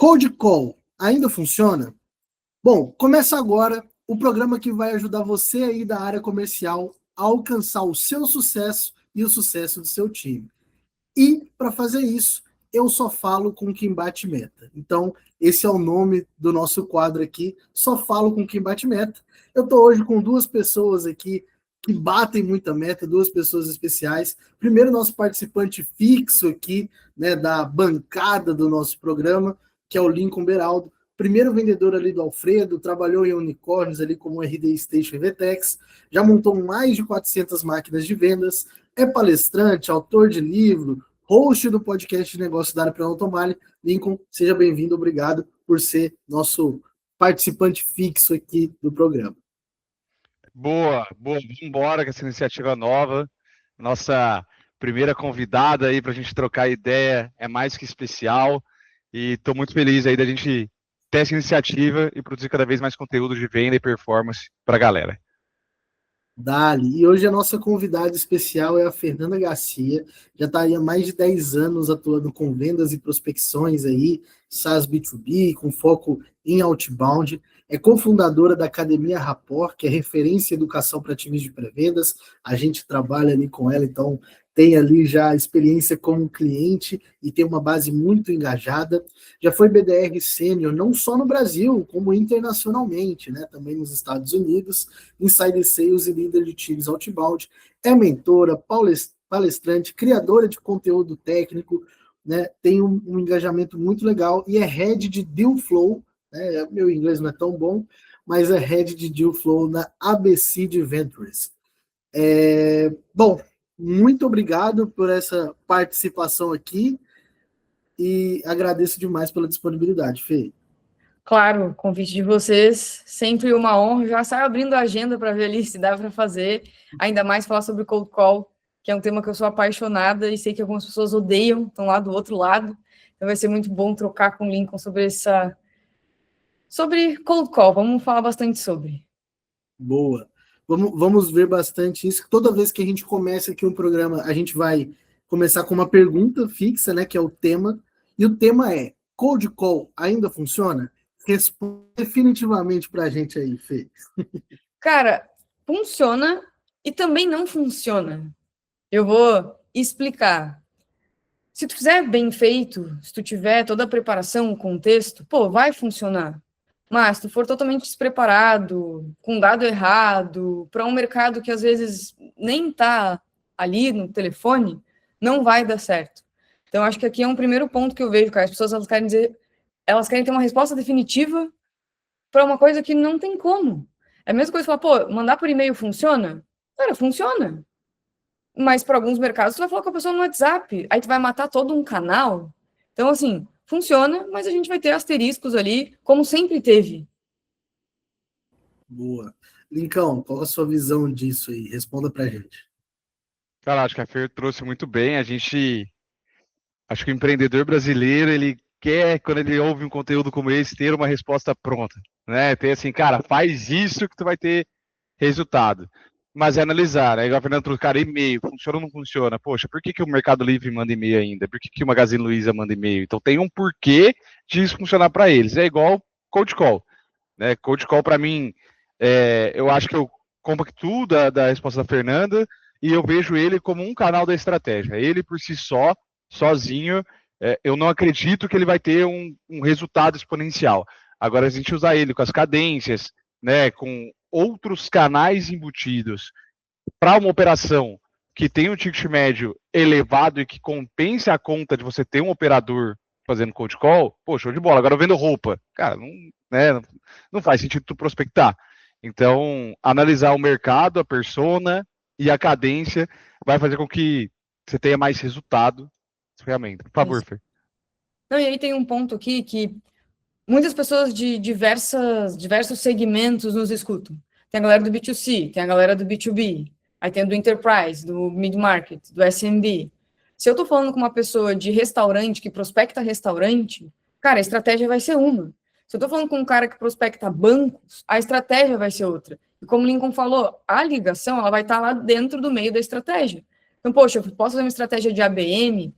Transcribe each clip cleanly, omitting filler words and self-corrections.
Cold Call ainda funciona? Bom, começa agora o programa que vai ajudar você aí da área comercial a alcançar o seu sucesso e o sucesso do seu time. E, para fazer isso, eu só falo com quem bate meta. Então, esse é o nome do nosso quadro aqui, Só Falo com Quem Bate Meta. Eu estou hoje com duas pessoas aqui que batem muita meta, duas pessoas especiais. Primeiro, nosso participante fixo aqui, né, da bancada do nosso programa, que é o Lincoln Beraldo. Primeiro vendedor ali do Alfredo, trabalhou em unicórnios ali como RD Station e VTEX, já montou mais de 400 máquinas de vendas, é palestrante, autor de livro, host do podcast de negócio da área para Automale. Lincoln, seja bem-vindo, obrigado por ser nosso participante fixo aqui do programa. Boa, vamos embora com essa iniciativa nova. Nossa primeira convidada aí para a gente trocar ideia é mais que especial e estou muito feliz aí da gente ter essa iniciativa e produzir cada vez mais conteúdo de venda e performance para a galera. Dali. E hoje a nossa convidada especial é a Fernanda Garcia, já está aí há mais de 10 anos atuando com vendas e prospecções aí, SaaS B2B, com foco em outbound, é cofundadora da Academia Rapport, que é referência em educação para times de pré-vendas, a gente trabalha ali com ela, então tem ali já experiência como cliente e tem uma base muito engajada, já foi BDR sênior, não só no Brasil, como internacionalmente, né, também nos Estados Unidos, Insider Sales e líder de times outbound, é mentora, palestrante, criadora de conteúdo técnico, né, tem um engajamento muito legal e é head de Deal Flow, né, meu inglês não é tão bom, mas é head de Deal Flow na ABC de Ventures. Bom, muito obrigado por essa participação aqui e agradeço demais pela disponibilidade, Fê. Claro, o convite de vocês, sempre uma honra. Já saio abrindo a agenda para ver ali se dá para fazer, ainda mais falar sobre cold call, que é um tema que eu sou apaixonada e sei que algumas pessoas odeiam, estão lá do outro lado. Então vai ser muito bom trocar com o Lincoln sobre cold call. Vamos falar bastante sobre. Boa. Vamos ver bastante isso. Toda vez que a gente começa aqui um programa, a gente vai começar com uma pergunta fixa, né, que é o tema. E o tema é: cold call ainda funciona? Responde definitivamente para a gente aí, Fê. Cara, funciona e também não funciona. Eu vou explicar. Se tu fizer bem feito, se tu tiver toda a preparação, o contexto, pô, vai funcionar. Mas se tu for totalmente despreparado, com dado errado, para um mercado que às vezes nem está ali no telefone, não vai dar certo. Então, acho que aqui é um primeiro ponto que eu vejo, cara. As pessoas elas querem ter uma resposta definitiva para uma coisa que não tem como. É a mesma coisa que falar, pô, mandar por e-mail funciona? Cara, funciona. Mas para alguns mercados, tu vai falar com a pessoa no WhatsApp, aí tu vai matar todo um canal. Então, assim, funciona, mas a gente vai ter asteriscos ali, como sempre teve. Boa. Lincão, qual a sua visão disso aí? Responda pra gente. Cara, acho que a Fer trouxe muito bem. Acho que o empreendedor brasileiro, ele quer, quando ele ouve um conteúdo como esse, ter uma resposta pronta, né? Ter assim, cara, faz isso que tu vai ter resultado. Mas é analisar, né? Igual a Fernanda trouxe, cara, e-mail, funciona ou não funciona? Poxa, por que o Mercado Livre manda e-mail ainda? Por que o Magazine Luiza manda e-mail? Então tem um porquê de isso funcionar para eles. É igual cold call, né? Cold call, para mim, eu acho que eu compactuo da resposta da Fernanda e eu vejo ele como um canal da estratégia. Ele, por si só, sozinho, eu não acredito que ele vai ter um resultado exponencial. Agora, a gente usar ele com as cadências, né, com outros canais embutidos para uma operação que tem um ticket médio elevado e que compense a conta de você ter um operador fazendo cold call, pô, show de bola. Agora eu vendo roupa, cara, não faz sentido tu prospectar. Então, analisar o mercado, a persona e a cadência vai fazer com que você tenha mais resultado nessa ferramenta. Por favor, Fer. Não, e aí tem um ponto aqui que muitas pessoas de diversos segmentos nos escutam. Tem a galera do B2C, tem a galera do B2B, aí tem do Enterprise, do Mid-Market, do SMB. Se eu estou falando com uma pessoa de restaurante, que prospecta restaurante, cara, a estratégia vai ser uma. Se eu estou falando com um cara que prospecta bancos, a estratégia vai ser outra. E como o Lincoln falou, a ligação ela vai estar lá dentro do meio da estratégia. Então, poxa, eu posso fazer uma estratégia de ABM,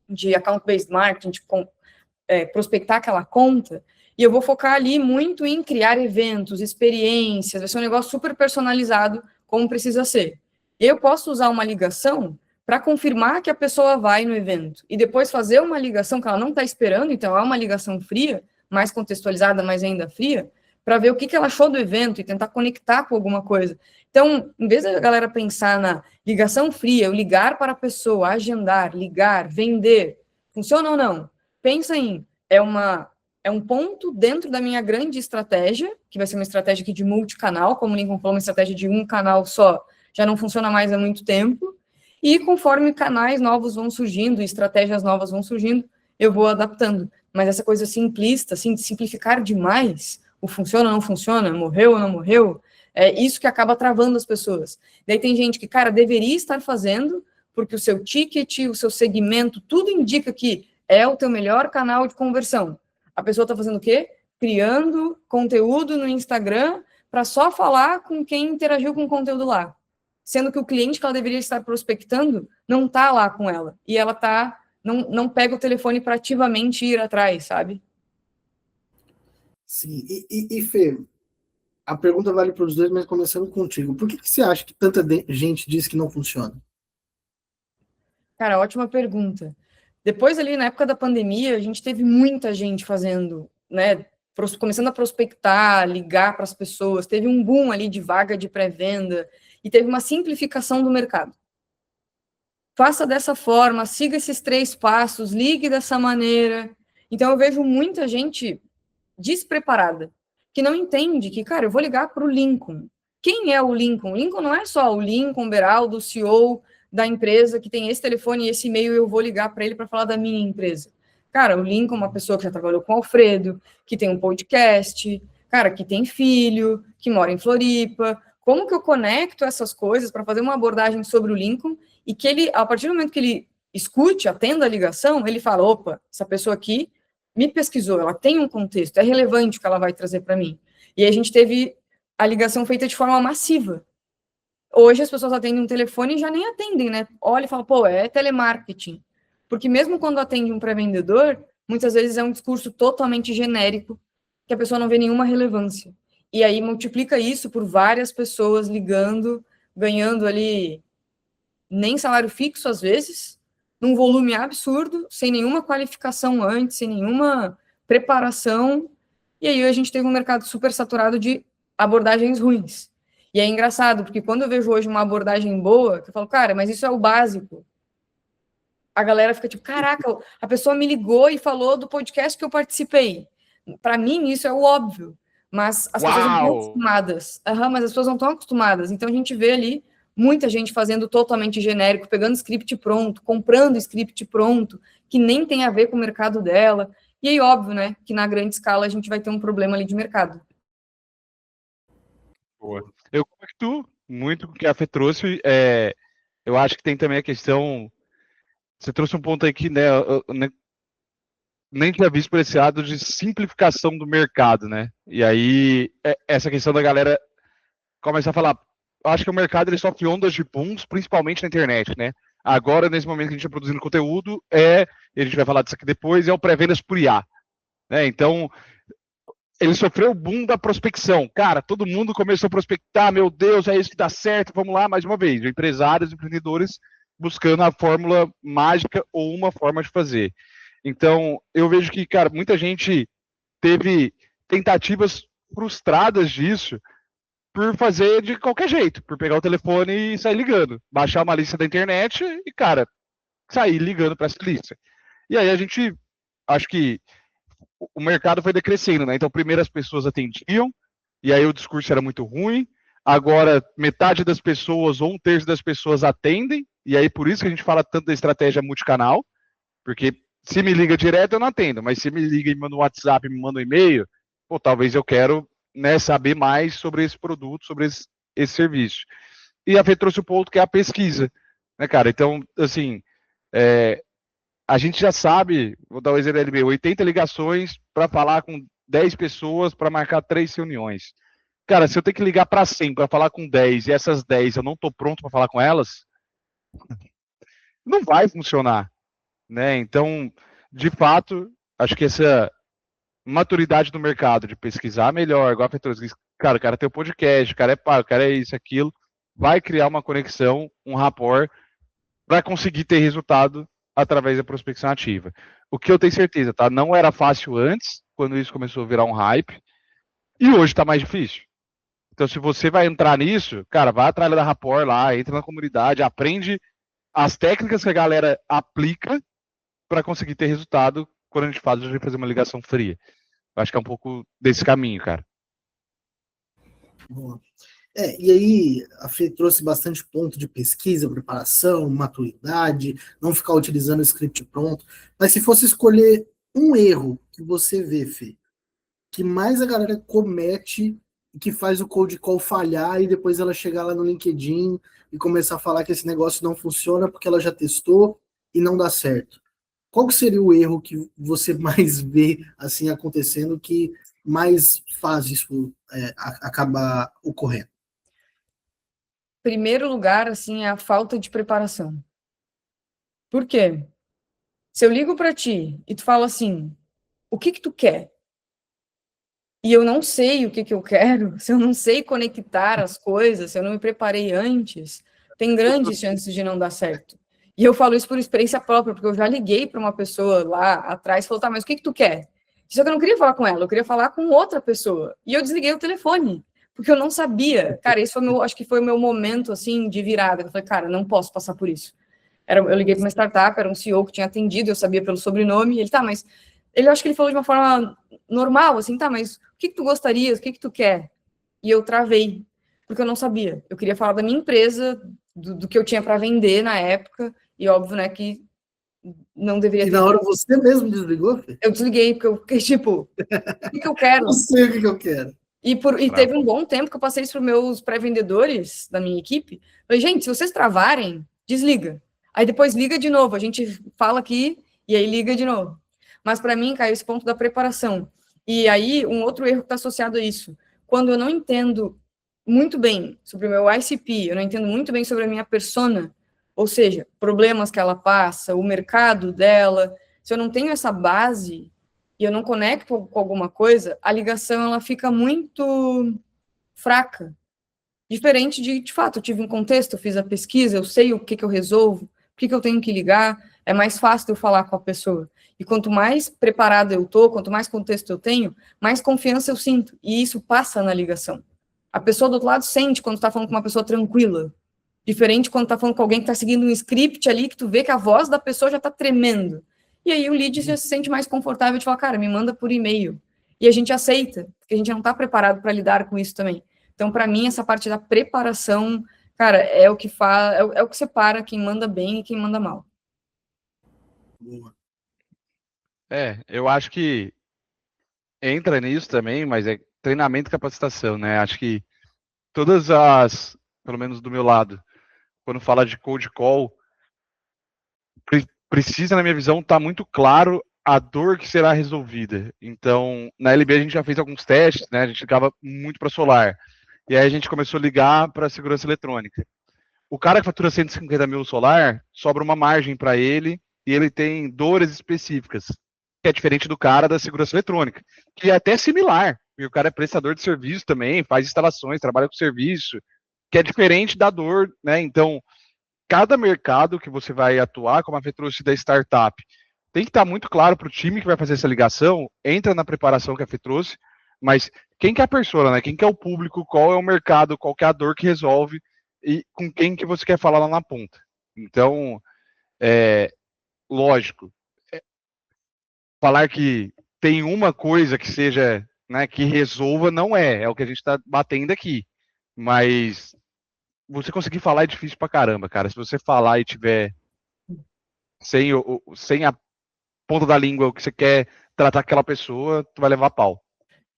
de Account-Based Marketing, prospectar aquela conta, e eu vou focar ali muito em criar eventos, experiências, vai ser um negócio super personalizado, como precisa ser. E eu posso usar uma ligação para confirmar que a pessoa vai no evento, e depois fazer uma ligação que ela não está esperando, então é uma ligação fria, mais contextualizada, mas ainda fria, para ver o que ela achou do evento e tentar conectar com alguma coisa. Então, em vez da galera pensar na ligação fria, eu ligar para a pessoa, agendar, ligar, vender, funciona ou não? Pensa em, é um ponto dentro da minha grande estratégia, que vai ser uma estratégia aqui de multicanal, como o Lincoln falou, uma estratégia de um canal só, já não funciona mais há muito tempo, e conforme canais novos vão surgindo, estratégias novas vão surgindo, eu vou adaptando. Mas essa coisa simplista, assim, de simplificar demais, o funciona ou não funciona, morreu ou não morreu, é isso que acaba travando as pessoas. Daí tem gente que, cara, deveria estar fazendo, porque o seu ticket, o seu segmento, tudo indica que é o teu melhor canal de conversão. A pessoa está fazendo o quê? Criando conteúdo no Instagram para só falar com quem interagiu com o conteúdo lá. Sendo que o cliente que ela deveria estar prospectando não está lá com ela. E ela não pega o telefone para ativamente ir atrás, sabe? Sim, e Fê, a pergunta vale para os dois, mas começando contigo. Por que você acha que tanta gente diz que não funciona? Cara, ótima pergunta. Depois ali, na época da pandemia, a gente teve muita gente fazendo, né, começando a prospectar, ligar para as pessoas, teve um boom ali de vaga de pré-venda, e teve uma simplificação do mercado. Faça dessa forma, siga esses 3 passos, ligue dessa maneira. Então, eu vejo muita gente despreparada, que não entende que, cara, eu vou ligar para o Lincoln. Quem é o Lincoln? O Lincoln não é só o Lincoln Beraldo, o CEO da empresa que tem esse telefone e esse e-mail e eu vou ligar para ele para falar da minha empresa. Cara, o Lincoln é uma pessoa que já trabalhou com o Alfredo, que tem um podcast, cara, que tem filho, que mora em Floripa. Como que eu conecto essas coisas para fazer uma abordagem sobre o Lincoln e que ele, a partir do momento que ele escute, atenda a ligação, ele fala, opa, essa pessoa aqui me pesquisou, ela tem um contexto, é relevante o que ela vai trazer para mim. E aí a gente teve a ligação feita de forma massiva. Hoje as pessoas atendem um telefone e já nem atendem, né? Olha e fala, pô, é telemarketing. Porque mesmo quando atende um pré-vendedor, muitas vezes é um discurso totalmente genérico, que a pessoa não vê nenhuma relevância. E aí multiplica isso por várias pessoas ligando, ganhando ali nem salário fixo às vezes, num volume absurdo, sem nenhuma qualificação antes, sem nenhuma preparação. E aí a gente teve um mercado super saturado de abordagens ruins. E é engraçado, porque quando eu vejo hoje uma abordagem boa, eu falo, cara, mas isso é o básico. A galera fica tipo, caraca, a pessoa me ligou e falou do podcast que eu participei. Para mim, isso é o óbvio. Mas as pessoas não estão acostumadas. Mas as pessoas não estão acostumadas. Então a gente vê ali muita gente fazendo totalmente genérico, pegando script pronto, comprando script pronto, que nem tem a ver com o mercado dela. E aí, óbvio, né, que na grande escala a gente vai ter um problema ali de mercado. Boa. Eu conecto muito com o que a Fê trouxe. Eu acho que tem também a questão. Você trouxe um ponto aí que, né, eu nem tinha visto por esse lado de simplificação do mercado, né? E aí, essa questão da galera começar a falar, acho que o mercado ele sofre ondas de booms, principalmente na internet, né? Agora, nesse momento que a gente está produzindo conteúdo, e a gente vai falar disso aqui depois, é o pré-vendas por IA. Né? Então, ele sofreu o boom da prospecção. Cara, todo mundo começou a prospectar, meu Deus, é isso que dá certo, vamos lá, mais uma vez. Empresários, empreendedores buscando a fórmula mágica ou uma forma de fazer. Então, eu vejo que, cara, muita gente teve tentativas frustradas disso por fazer de qualquer jeito, por pegar o telefone e sair ligando, baixar uma lista da internet e, cara, sair ligando para essa lista. E aí a gente, acho que o mercado foi decrescendo, né? Então, primeiro as pessoas atendiam, e aí o discurso era muito ruim. Agora, metade das pessoas ou 1/3 das pessoas atendem, e aí por isso que a gente fala tanto da estratégia multicanal, porque se me liga direto eu não atendo, mas se me liga e me manda um WhatsApp, me manda um e-mail, pô, talvez eu quero, né, saber mais sobre esse produto, sobre esse serviço. E a Fê trouxe o ponto que é a pesquisa, né, cara? Então, assim, a gente já sabe, vou dar o exemplo da LB, 80 ligações para falar com 10 pessoas para marcar 3 reuniões. Cara, se eu tenho que ligar para 100 para falar com 10 e essas 10 eu não estou pronto para falar com elas, não vai funcionar, né? Então, de fato, acho que essa maturidade do mercado, de pesquisar melhor, igual a Petros disse, cara, o cara tem um podcast, o cara é pago, o cara é isso, aquilo, vai criar uma conexão, um rapport, para conseguir ter resultado através da prospecção ativa. O que eu tenho certeza, tá? Não era fácil antes, quando isso começou a virar um hype, e hoje está mais difícil. Então, se você vai entrar nisso, cara, vai atrás da rapport lá, entra na comunidade, aprende as técnicas que a galera aplica para conseguir ter resultado quando a gente faz de fazer uma ligação fria. Eu acho que é um pouco desse caminho, cara. Boa. E aí a Fê trouxe bastante ponto de pesquisa, preparação, maturidade, não ficar utilizando o script pronto. Mas se fosse escolher um erro que você vê, Fê, que mais a galera comete e que faz o cold call falhar e depois ela chegar lá no LinkedIn e começar a falar que esse negócio não funciona porque ela já testou e não dá certo. Qual que seria o erro que você mais vê assim acontecendo que mais faz isso acabar ocorrendo? Primeiro lugar, assim, é a falta de preparação. Por quê? Se eu ligo para ti e tu fala assim, o que tu quer? E eu não sei o que eu quero, se eu não sei conectar as coisas, se eu não me preparei antes, tem grandes chances de não dar certo. E eu falo isso por experiência própria, porque eu já liguei para uma pessoa lá atrás e falou, tá, mas o que tu quer? Só que eu não queria falar com ela, eu queria falar com outra pessoa. E eu desliguei o telefone, porque eu não sabia. Cara, esse foi acho que foi o meu momento, assim, de virada. Eu falei, cara, não posso passar por isso. Eu liguei para uma startup, era um CEO que tinha atendido, eu sabia pelo sobrenome, e ele, tá, mas... Eu acho que ele falou de uma forma normal, assim, tá, mas o que tu gostaria, o que tu quer? E eu travei, porque eu não sabia. Eu queria falar da minha empresa, do que eu tinha para vender na época, e óbvio, né, que não deveria ter. E na hora você mesmo desligou, Fê? Eu desliguei, porque eu fiquei tipo, o que eu quero? Eu sei o que eu quero. E teve um bom tempo que eu passei isso para os meus pré-vendedores da minha equipe. Falei, gente, se vocês travarem, desliga. Aí depois liga de novo, a gente fala aqui e aí liga de novo. Mas para mim caiu esse ponto da preparação. E aí, um outro erro que está associado a isso. Quando eu não entendo muito bem sobre o meu ICP, eu não entendo muito bem sobre a minha persona, ou seja, problemas que ela passa, o mercado dela, se eu não tenho essa base e eu não conecto com alguma coisa, a ligação ela fica muito fraca. Diferente de fato, eu tive um contexto, eu fiz a pesquisa, eu sei o que eu resolvo, o que eu tenho que ligar, é mais fácil eu falar com a pessoa. E quanto mais preparado eu tô, quanto mais contexto eu tenho, mais confiança eu sinto. E isso passa na ligação. A pessoa do outro lado sente quando está falando com uma pessoa tranquila. Diferente quando está falando com alguém que está seguindo um script ali, que tu vê que a voz da pessoa já está tremendo. E aí o lead já se sente mais confortável de falar, cara, me manda por e-mail. E a gente aceita, porque a gente não está preparado para lidar com isso também. Então, para mim, essa parte da preparação, cara, é o que faz, é o que separa quem manda bem e quem manda mal. Eu acho que entra nisso também, mas é treinamento e capacitação, né? Acho que todas as, pelo menos do meu lado, quando fala de cold call, precisa, na minha visão, estar muito claro a dor que será resolvida. Então, na LB a gente já fez alguns testes, né? A gente ligava muito para solar. E aí a gente começou a ligar para segurança eletrônica. O cara que fatura 150 mil no solar, sobra uma margem para ele e ele tem dores específicas, que é diferente do cara da segurança eletrônica, que é até similar. E o cara é prestador de serviço também, faz instalações, trabalha com serviço, que é diferente da dor, né? Então, cada mercado que você vai atuar, como a Fê trouxe da startup, tem que estar muito claro para o time que vai fazer essa ligação, entra na preparação que a Fê trouxe, mas quem que é a persona, né? Quem que é o público, qual é o mercado, qual que é a dor que resolve e com quem que você quer falar lá na ponta. Então, lógico, falar que tem uma coisa que seja, né, que resolva, não é o que a gente está batendo aqui, mas você conseguir falar é difícil pra caramba, cara. Se você falar e tiver sem a ponta da língua o que você quer tratar aquela pessoa, tu vai levar pau.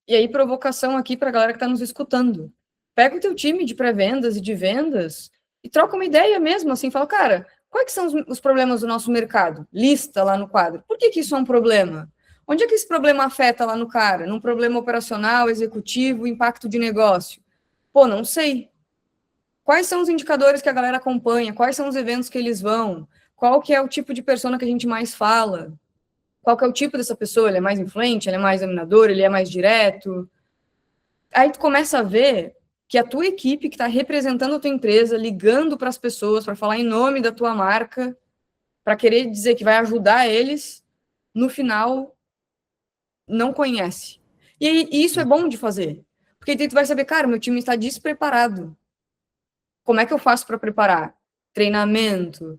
E aí, provocação aqui para a galera que está nos escutando. Pega o teu time de pré-vendas e de vendas e troca uma ideia mesmo, assim, fala, cara, quais são os problemas do nosso mercado? Lista lá no quadro. Por que isso é um problema? Onde é que esse problema afeta lá no cara? Num problema operacional, executivo, impacto de negócio? Pô, não sei. Quais são os indicadores que a galera acompanha? Quais são os eventos que eles vão? Qual que é o tipo de persona que a gente mais fala? qual que é o tipo dessa pessoa, ele é mais influente, ele é mais dominador, ele é mais direto. Aí tu começa a ver que a tua equipe que está representando a tua empresa, ligando para as pessoas, para falar em nome da tua marca, para querer dizer que vai ajudar eles, no final, não conhece. E isso é bom de fazer. Porque aí tu vai saber, cara, meu time está despreparado. Como é que eu faço para preparar? Treinamento,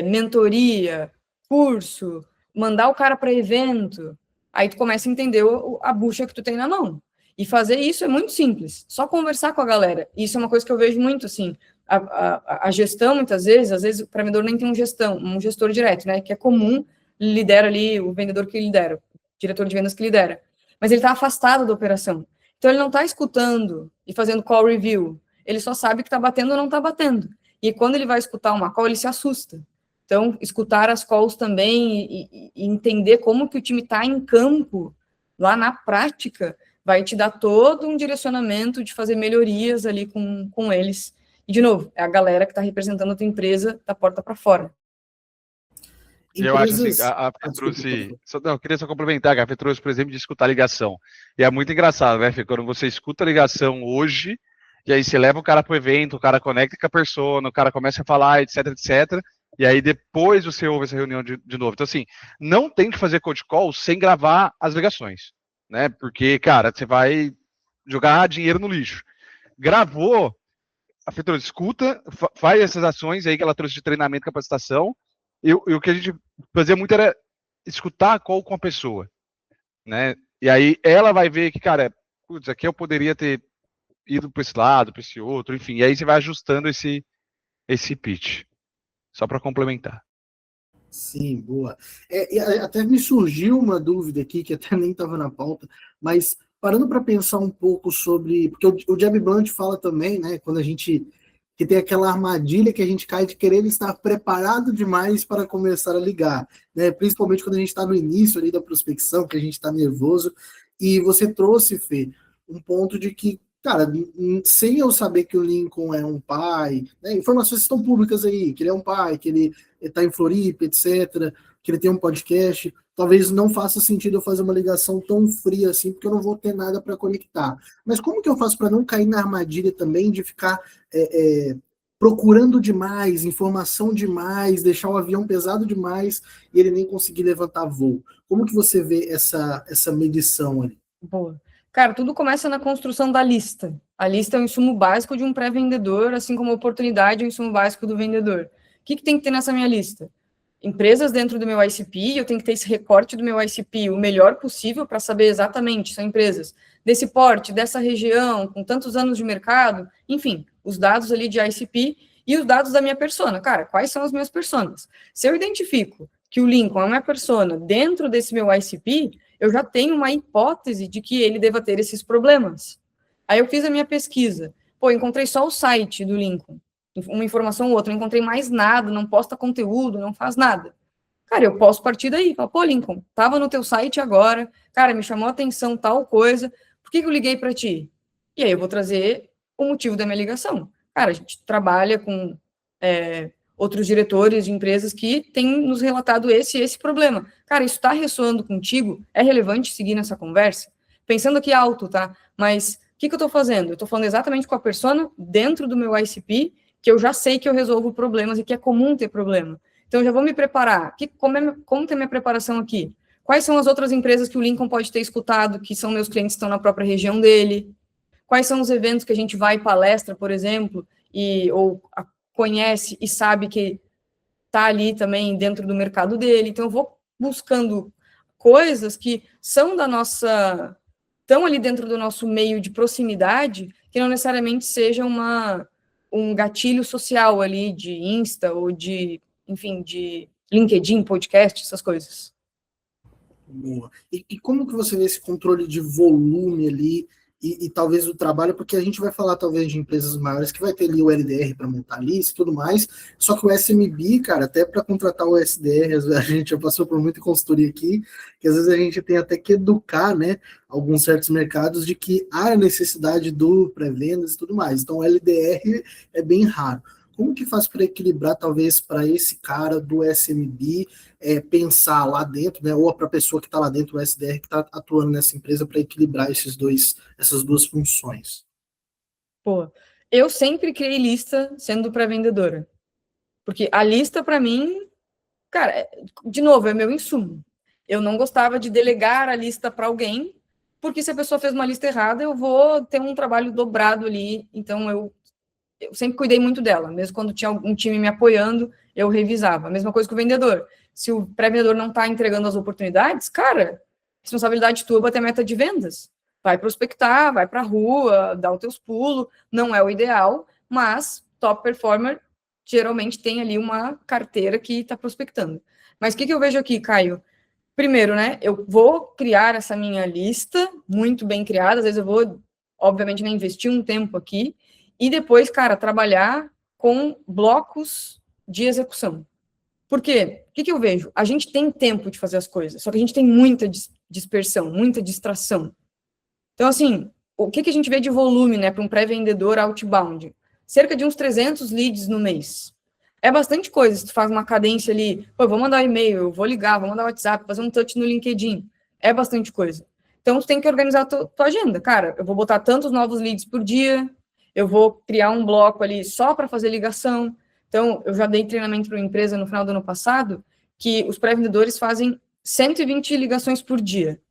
mentoria, curso, mandar o cara para evento. Aí tu começa a entender a bucha que tu tem na mão. E fazer isso é muito simples. Só conversar com a galera. Isso é uma coisa que eu vejo muito, assim. A gestão, muitas vezes, às vezes o vendedor nem tem um gestor direto, né? Que é comum, lidera ali o vendedor que lidera, o diretor de vendas que lidera. Mas ele está afastado da operação. Então ele não está escutando e fazendo call review. Ele só sabe que está batendo ou não está batendo. E quando ele vai escutar uma call, ele se assusta. Então, escutar as calls também e entender como que o time está em campo, lá na prática, vai te dar todo um direcionamento de fazer melhorias ali com eles. E, de novo, é a galera que está representando a tua empresa da porta para fora. Eu acho assim, a Fê trouxe. Eu queria só complementar, que a Fê trouxe, por exemplo, de escutar a ligação. E é muito engraçado, né, Fê? Quando você escuta a ligação hoje, e aí você leva o cara para o evento, o cara conecta com a persona, o cara começa a falar, etc, etc. E aí depois você ouve essa reunião de novo. Então, assim, não tem que fazer cold call sem gravar as ligações, né? Porque, cara, você vai jogar dinheiro no lixo. Gravou, a Fê trouxe, escuta, faz essas ações aí que ela trouxe de treinamento e capacitação. E o que a gente fazia muito era escutar a call com a pessoa, né? E aí ela vai ver que, cara, putz, aqui eu poderia ter ido para esse lado, para esse outro, enfim. E aí você vai ajustando esse pitch. Só para complementar. Sim, boa. E até me surgiu uma dúvida aqui, que até nem estava na pauta, mas parando para pensar um pouco sobre... Porque o Jeb Blount fala também, né, quando a gente... que tem aquela armadilha que a gente cai de querer estar preparado demais para começar a ligar, né? Principalmente quando a gente está no início ali da prospecção, que a gente está nervoso. E você trouxe, Fê, um ponto de que, cara, sem eu saber que o Lincoln é um pai, né? Informações estão públicas aí, que ele é um pai, que ele está em Floripa, etc., que ele tem um podcast, talvez não faça sentido eu fazer uma ligação tão fria assim, porque eu não vou ter nada para conectar. Mas como que eu faço para não cair na armadilha também de ficar procurando demais, informação demais, deixar o avião pesado demais e ele nem conseguir levantar voo? Como que você vê essa medição ali? Boa. Cara, tudo começa na construção da lista. A lista é um insumo básico de um pré-vendedor, assim como a oportunidade é um insumo básico do vendedor. O que tem que ter nessa minha lista? Empresas dentro do meu ICP, eu tenho que ter esse recorte do meu ICP o melhor possível para saber exatamente, são empresas desse porte, dessa região, com tantos anos de mercado, enfim, os dados ali de ICP e os dados da minha persona. Cara, quais são as minhas personas? Se eu identifico que o Lincoln é uma persona dentro desse meu ICP, eu já tenho uma hipótese de que ele deva ter esses problemas. Aí eu fiz a minha pesquisa. Pô, encontrei só o site do Lincoln, uma informação ou outra, não encontrei mais nada, não posta conteúdo, não faz nada. Cara, eu posso partir daí. Falar, pô, Lincoln, tava no teu site agora, cara, me chamou a atenção tal coisa, por que eu liguei para ti? E aí eu vou trazer o motivo da minha ligação. Cara, a gente trabalha com outros diretores de empresas que têm nos relatado esse problema. Cara, isso está ressoando contigo? É relevante seguir nessa conversa? Pensando aqui alto, tá? Mas o que eu estou fazendo? Eu estou falando exatamente com a persona dentro do meu ICP, que eu já sei que eu resolvo problemas e que é comum ter problema. Então, eu já vou me preparar. Como que é a minha preparação aqui? Quais são as outras empresas que o Lincoln pode ter escutado, que são meus clientes que estão na própria região dele? Quais são os eventos que a gente vai palestra, por exemplo, ou conhece e sabe que está ali também dentro do mercado dele? Então, eu vou buscando coisas que são estão ali dentro do nosso meio de proximidade, que não necessariamente seja um gatilho social ali de Insta ou de, enfim, de LinkedIn, podcast, essas coisas. Boa. E como que você vê esse controle de volume ali e talvez o trabalho, porque a gente vai falar talvez de empresas maiores que vai ter ali o LDR para montar a lista e tudo mais, só que o SMB, cara, até para contratar o SDR, a gente já passou por muita consultoria aqui, que às vezes a gente tem até que educar, né, alguns certos mercados de que há a necessidade do pré-vendas e tudo mais, então o LDR é bem raro. como que faz para equilibrar, talvez, para esse cara do SMB pensar lá dentro, né, ou para a pessoa que está lá dentro, o SDR que está atuando nessa empresa, para equilibrar essas duas funções? Pô, eu sempre criei lista sendo pré-vendedora. Porque a lista, para mim, cara, de novo, é meu insumo. Eu não gostava de delegar a lista para alguém, porque se a pessoa fez uma lista errada, eu vou ter um trabalho dobrado ali. Então, eu sempre cuidei muito dela. Mesmo quando tinha algum time me apoiando, eu revisava. A mesma coisa que o vendedor. Se o pré-vendedor não está entregando as oportunidades, cara, responsabilidade tua bater meta de vendas. Vai prospectar, vai para a rua, dá os teus pulos. Não é o ideal, mas top performer geralmente tem ali uma carteira que está prospectando. Mas o que eu vejo aqui, Caio? Primeiro, né, eu vou criar essa minha lista, muito bem criada, às vezes eu vou, obviamente, né, investir um tempo aqui, e depois, cara, trabalhar com blocos de execução. Por quê? O que eu vejo? A gente tem tempo de fazer as coisas, só que a gente tem muita dispersão, muita distração. Então, assim, o que a gente vê de volume, né, para um pré-vendedor outbound? Cerca de uns 300 leads no mês. É bastante coisa, se tu faz uma cadência ali, pô, eu vou mandar e-mail, eu vou ligar, vou mandar WhatsApp, fazer um touch no LinkedIn. É bastante coisa. Então, tu tem que organizar a tua agenda. Cara, eu vou botar tantos novos leads por dia, eu vou criar um bloco ali só para fazer ligação. Então, eu já dei treinamento para uma empresa no final do ano passado, que os pré-vendedores fazem 120 ligações por dia.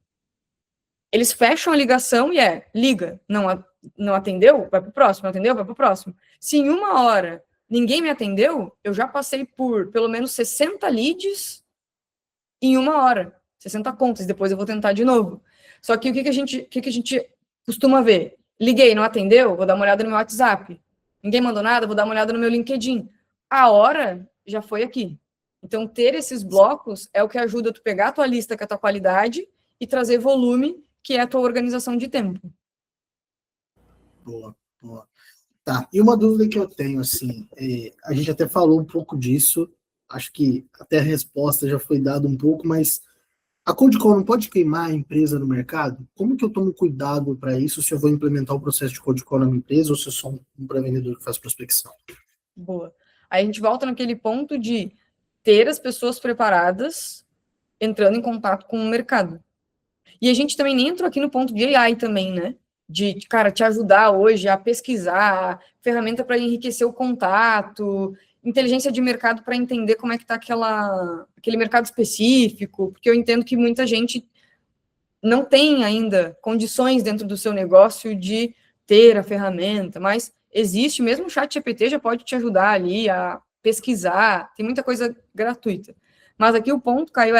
Eles fecham a ligação e liga, não atendeu, vai para o próximo, não atendeu, vai para o próximo. Se em 1 hora ninguém me atendeu, eu já passei por pelo menos 60 leads em 1 hora, 60 contas, depois eu vou tentar de novo. Só que o que a gente costuma ver? Liguei, não atendeu, vou dar uma olhada no meu WhatsApp. Ninguém mandou nada, vou dar uma olhada no meu LinkedIn. A hora já foi aqui. Então, ter esses blocos é o que ajuda tu pegar a tua lista com a tua qualidade e trazer volume, que é a tua organização de tempo. Boa, boa. Tá, e uma dúvida que eu tenho, assim, a gente até falou um pouco disso, acho que até a resposta já foi dada um pouco, mas a Cold Call não pode queimar a empresa no mercado? Como que eu tomo cuidado para isso, se eu vou implementar o processo de Cold Call na minha empresa ou se eu sou um pré-vendedor que faz prospecção? Boa. Aí a gente volta naquele ponto de ter as pessoas preparadas entrando em contato com o mercado. E a gente também nem entrou aqui no ponto de AI também, né? De, cara, te ajudar hoje a pesquisar, ferramenta para enriquecer o contato, inteligência de mercado para entender como é que está aquele mercado específico, porque eu entendo que muita gente não tem ainda condições dentro do seu negócio de ter a ferramenta, mas existe, mesmo o chat GPT já pode te ajudar ali a pesquisar, tem muita coisa gratuita. Mas aqui o ponto, Caio,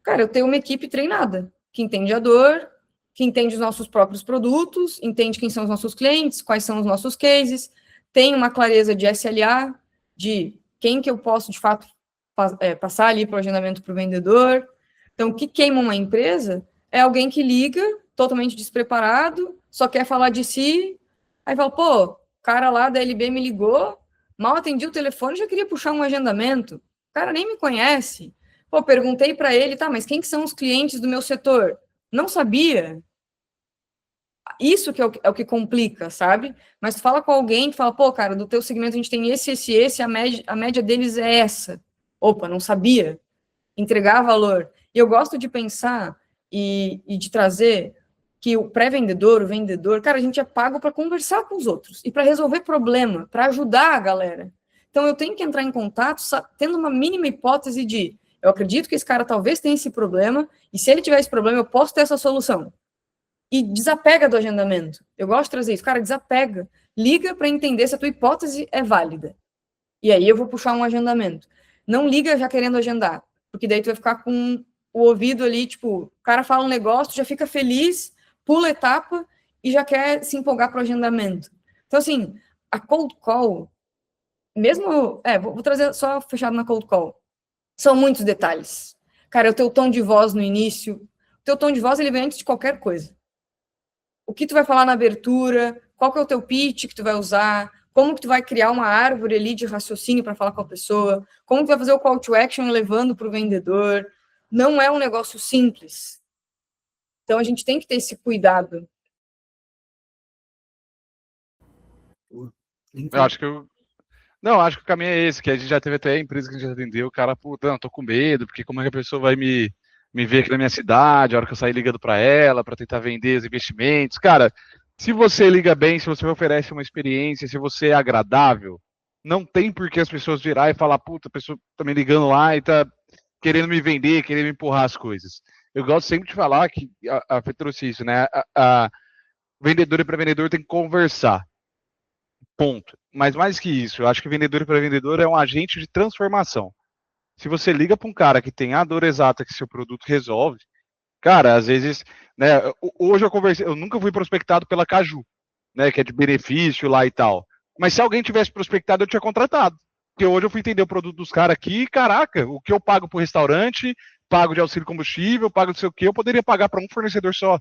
cara, eu tenho uma equipe treinada, que entende a dor, que entende os nossos próprios produtos, entende quem são os nossos clientes, quais são os nossos cases, tem uma clareza de SLA, de quem que eu posso, de fato, passar ali para o agendamento para o vendedor. Então, o que queima uma empresa é alguém que liga, totalmente despreparado, só quer falar de si, aí fala, pô, o cara lá da LB me ligou, mal atendi o telefone, já queria puxar um agendamento. O cara nem me conhece. Pô, perguntei para ele, tá, mas quem que são os clientes do meu setor? Não sabia. Isso que é o que complica, sabe? Mas tu fala com alguém que fala, pô, cara, do teu segmento a gente tem esse, a média deles é essa. Opa, não sabia. Entregar valor. E eu gosto de pensar e de trazer que o pré-vendedor, o vendedor, cara, a gente é pago para conversar com os outros e para resolver problema, para ajudar a galera. Então eu tenho que entrar em contato tendo uma mínima hipótese de eu acredito que esse cara talvez tenha esse problema e se ele tiver esse problema eu posso ter essa solução. E desapega do agendamento. Eu gosto de trazer isso. Cara, desapega. Liga para entender se a tua hipótese é válida. E aí eu vou puxar um agendamento. Não liga já querendo agendar, porque daí tu vai ficar com o ouvido ali, tipo, o cara fala um negócio, já fica feliz, pula a etapa e já quer se empolgar para o agendamento. Então, assim, a cold call, mesmo, vou trazer só fechado na cold call, são muitos detalhes. Cara, o teu tom de voz no início, o teu tom de voz, ele vem antes de qualquer coisa. O que tu vai falar na abertura, qual que é o teu pitch que tu vai usar, como que tu vai criar uma árvore ali de raciocínio para falar com a pessoa, como tu vai fazer o call to action levando para o vendedor. Não é um negócio simples. Então, a gente tem que ter esse cuidado. Eu acho que Não, acho que o caminho é esse, que a gente já teve até empresa que a gente já atendeu, o cara, puta, não, tô com medo, porque como é que a pessoa vai me ver aqui na minha cidade, a hora que eu sair ligando para ela, para tentar vender os investimentos. Cara, se você liga bem, se você oferece uma experiência, se você é agradável, não tem por que as pessoas virar e falar, puta, a pessoa tá me ligando lá e tá querendo me vender, querendo me empurrar as coisas. Eu gosto sempre de falar que a Fê trouxe isso, né? A vendedor e para vendedor tem que conversar. Ponto. Mas mais que isso, eu acho que vendedor para vendedor é um agente de transformação. Se você liga para um cara que tem a dor exata que seu produto resolve, cara, às vezes, né, hoje eu conversei, eu nunca fui prospectado pela Caju, né, que é de benefício lá e tal. Mas se alguém tivesse prospectado, eu tinha contratado. Porque hoje eu fui entender o produto dos caras aqui, e, caraca, o que eu pago pro restaurante, pago de auxílio combustível, pago não sei o que, eu poderia pagar para um fornecedor só.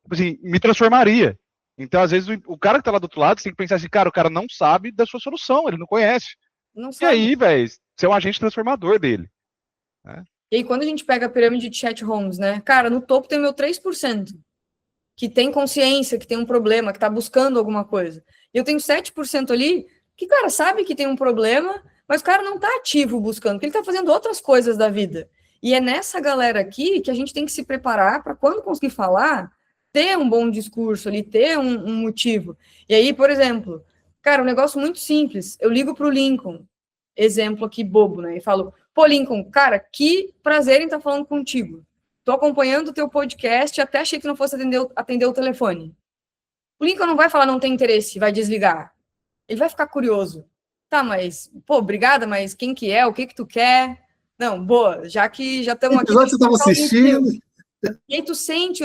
Tipo assim, me transformaria. Então, às vezes, o cara que tá lá do outro lado, você tem que pensar assim, cara, o cara não sabe da sua solução, ele não conhece. Não E sabe. aí, velho, você é um agente transformador dele. Né? E aí, quando a gente pega a pirâmide de chat homes, né? Cara, no topo tem o meu 3%, que tem consciência, que tem um problema, que está buscando alguma coisa. E eu tenho 7% ali, que, cara, sabe que tem um problema, mas o cara não está ativo buscando, porque ele está fazendo outras coisas da vida. E é nessa galera aqui que a gente tem que se preparar para, quando conseguir falar, ter um bom discurso ali, ter um motivo. E aí, por exemplo, cara, um negócio muito simples. Eu ligo para o Lincoln, exemplo aqui bobo, né? E falo, pô, Lincoln, cara, que prazer em estar falando contigo. Tô acompanhando o teu podcast, até achei que não fosse atender o telefone. O Lincoln não vai falar não tem interesse, vai desligar. Ele vai ficar curioso. Tá, mas, pô, obrigada, mas quem que é? O que que tu quer? Não, boa, já que já estamos aqui... Que episódio você estava assistindo? E aí tu sente